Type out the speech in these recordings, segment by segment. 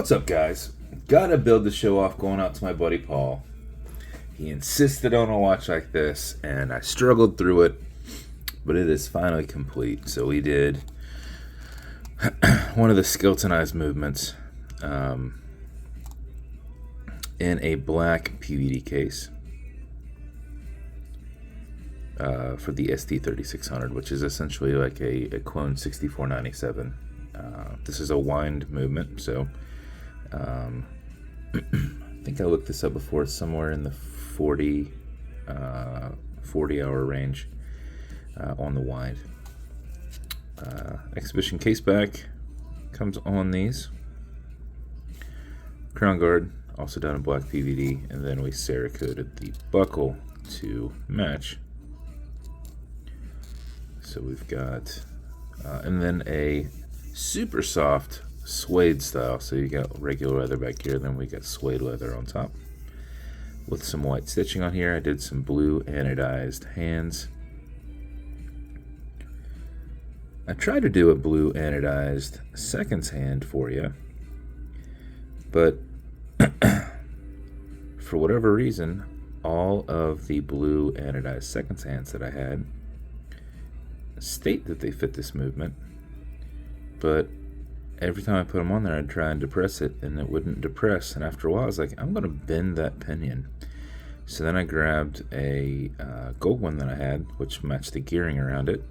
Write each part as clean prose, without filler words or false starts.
What's up, guys? Gotta build the show off going out to my buddy Paul. He insisted on a watch like this, and I struggled through it, but it is finally complete. So we did one of the skeletonized movements in a black PVD case for the ST3600, which is essentially like a clone 6497. This is a wind movement, so I think I looked this up before. It's somewhere in the 40 hour range on the wind. Exhibition caseback comes on these. Crown guard, also done in black PVD, and then we Cerakoted the buckle to match. So we've got, and then a super soft suede style. So you got regular leather back here, then we got suede leather on top with some white stitching on here. I did some blue anodized hands. I tried to do a blue anodized seconds hand for you, but for whatever reason, all of the blue anodized seconds hands that I had state that they fit this movement, but every time I put them on there, I'd try and depress it, and it wouldn't depress. And after a while, I was like, I'm going to bend that pinion. So then I grabbed a gold one that I had, which matched the gearing around it,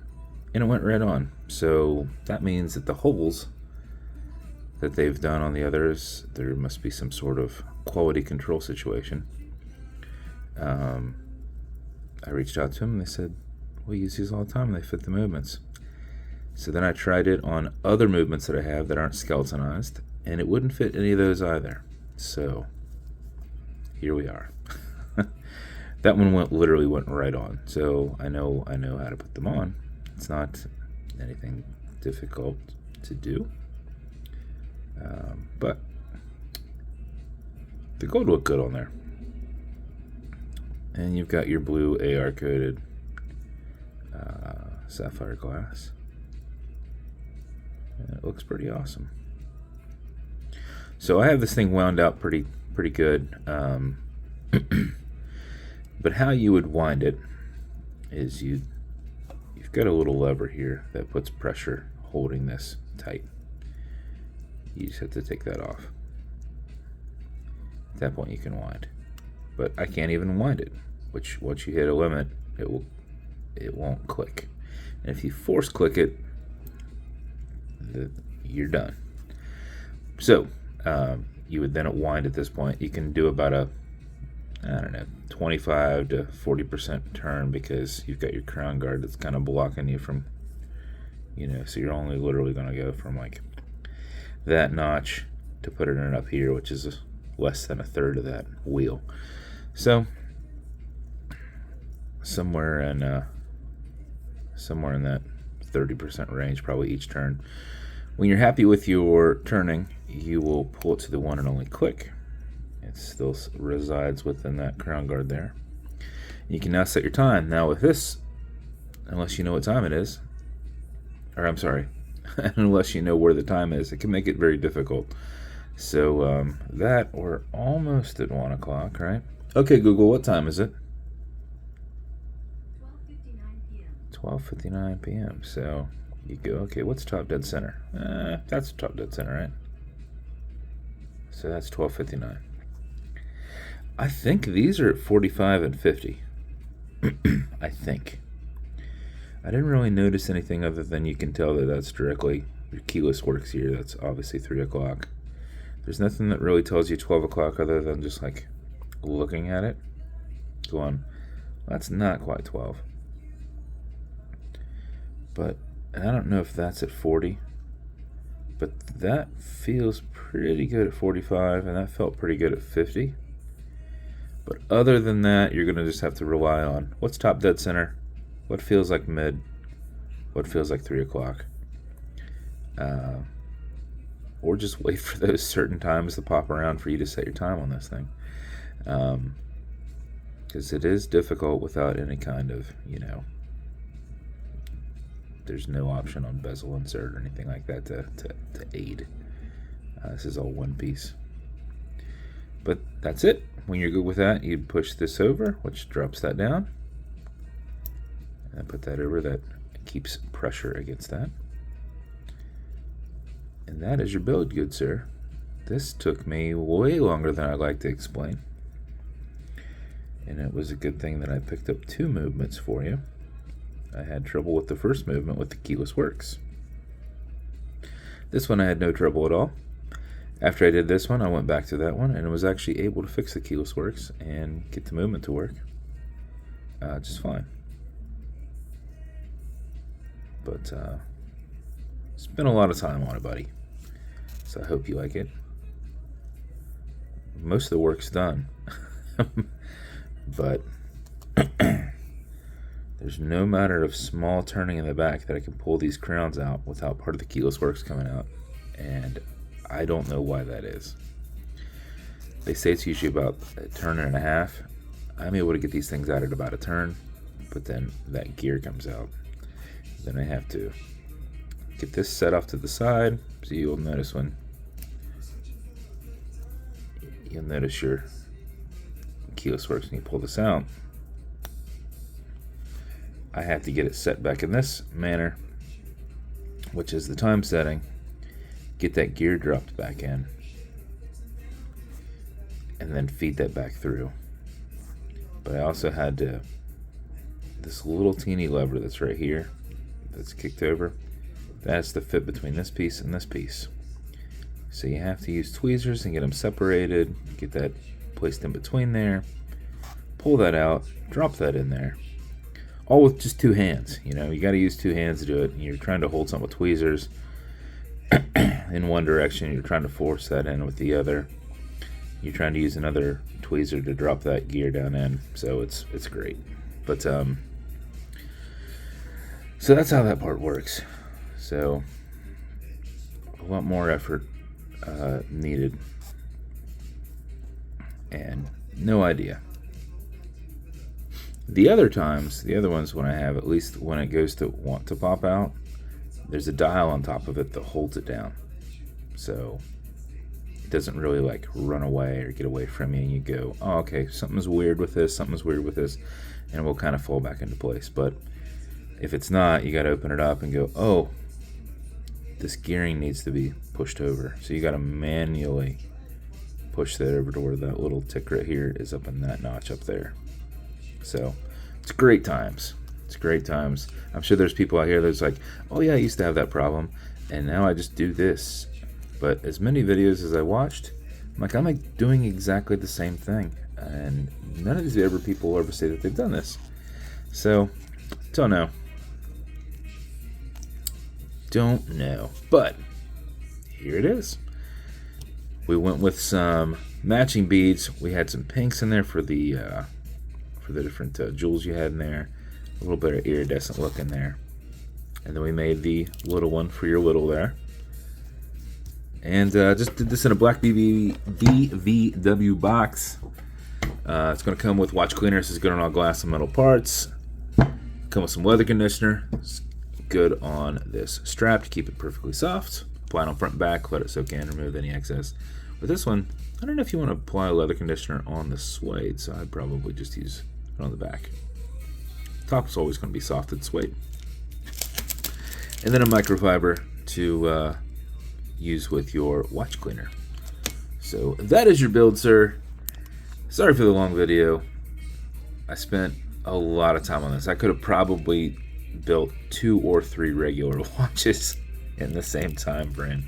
and it went right on. So that means that the holes that they've done on the others, there must be some sort of quality control situation. I reached out to them, and they said, we use these all the time, and they fit the movements. So then I tried it on other movements that I have that aren't skeletonized, and it wouldn't fit any of those either. So here we are. That one literally went right on. So I know how to put them on. It's not anything difficult to do, but the gold looked good on there. And you've got your blue AR coated sapphire glass. And it looks pretty awesome. So I have this thing wound out pretty good. But how you would wind it is you've got a little lever here that puts pressure holding this tight. You just have to take that off. At that point you can wind. But I can't even wind it, which once you hit a limit, it won't click. And if you force click it, you're done. So you would then wind at this point. You can do about a 25 to 40% turn, because you've got your crown guard that's kind of blocking you from, so you're only literally going to go from like that notch to put it in up here, which is less than a third of that wheel. So somewhere in that 30% range, probably each turn. When you're happy with your turning, you will pull it to the one and only click. It still resides within that crown guard there. You can now set your time. Now with this, unless you know what time it is, or I'm sorry, unless you know where the time is, it can make it very difficult. So that, we're almost at 1 o'clock, right? Okay, Google, what time is it? 12:59 p.m. So you go, okay, what's top dead center? That's top dead center, right? So that's 12:59. I think these are at 45 and 50. I think. I didn't really notice anything other than you can tell that that's directly, your keyless works here. That's obviously 3 o'clock. There's nothing that really tells you 12 o'clock other than just like looking at it, going, that's not quite 12. But I don't know if that's at 40, but that feels pretty good at 45, and that felt pretty good at 50. But other than that, you're going to just have to rely on what's top dead center, what feels like mid, what feels like 3 o'clock. Or just wait for those certain times to pop around for you to set your time on this thing. Because it is difficult without any kind of, there's no option on bezel insert or anything like that to aid. This is all one piece. But that's it. When you're good with that, you push this over, which drops that down. And put that over, that keeps pressure against that. And that is your build, good sir. This took me way longer than I'd like to explain. And it was a good thing that I picked up 2 movements for you. I had trouble with the first movement with the keyless works. This one I had no trouble at all. After I did this one, I went back to that one and was actually able to fix the keyless works and get the movement to work just fine. But spent a lot of time on it, buddy. So I hope you like it. Most of the work's done. But there's no matter of small turning in the back that I can pull these crowns out without part of the keyless works coming out. And I don't know why that is. They say it's usually about a turn and a half. I'm able to get these things out at about a turn, but then that gear comes out. Then I have to get this set off to the side. So you'll notice your keyless works when you pull this out. I have to get it set back in this manner, which is the time setting. Get that gear dropped back in, and then feed that back through. But I also had to, this little teeny lever that's right here, that's kicked over, that's the fit between this piece and this piece. So you have to use tweezers and get them separated, get that placed in between there, pull that out, drop that in there. All with just 2 hands. You know, you got to use 2 hands to do it. And you're trying to hold something with tweezers in one direction, you're trying to force that in with the other. You're trying to use another tweezer to drop that gear down in. So it's great. But so that's how that part works. So a lot more effort needed, and no idea. The other ones when I have, at least when it goes to want to pop out, there's a dial on top of it that holds it down. So it doesn't really like run away or get away from you and you go, oh, okay, something's weird with this, and it will kind of fall back into place. But if it's not, you got to open it up and go, oh, this gearing needs to be pushed over. So you got to manually push that over to where that little tick right here is up in that notch up there. So it's great times. I'm sure there's people out here that's like, oh yeah, I used to have that problem and now I just do this. But as many videos as I watched, I'm like doing exactly the same thing, and none of these people ever say that they've done this. So don't know, but here it is. We went with some matching beads. We had some pinks in there for the different jewels you had in there, a little bit of iridescent look in there, and then we made the little one for your little there, and just did this in a black DVW box. It's going to come with watch cleaner. This is good on all glass and metal parts. Come with some leather conditioner. It's good on this strap to keep it perfectly soft. Apply it on front and back, let it soak in, remove any excess. With this one, I don't know if you want to apply leather conditioner on the suede, so I'd probably just use it on the back. Top is always going to be softed suede. And then a microfiber to use with your watch cleaner. So that is your build, sir. Sorry for the long video. I spent a lot of time on this. I could have probably built 2 or 3 regular watches in the same time frame.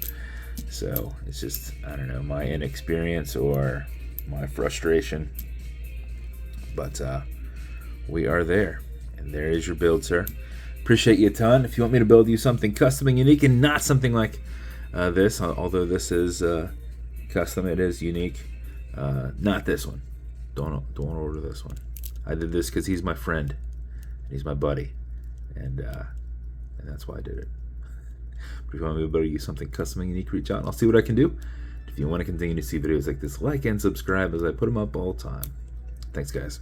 So it's just, I don't know, my inexperience or my frustration. But we are there. And there is your build, sir. Appreciate you a ton. If you want me to build you something custom and unique and not something like this, although this is custom, it is unique. Not this one. Don't order this one. I did this because he's my friend. And he's my buddy. And that's why I did it. But if you want me to build you something custom and unique, reach out and I'll see what I can do. If you want to continue to see videos like this, like and subscribe as I put them up all the time. Thanks, guys.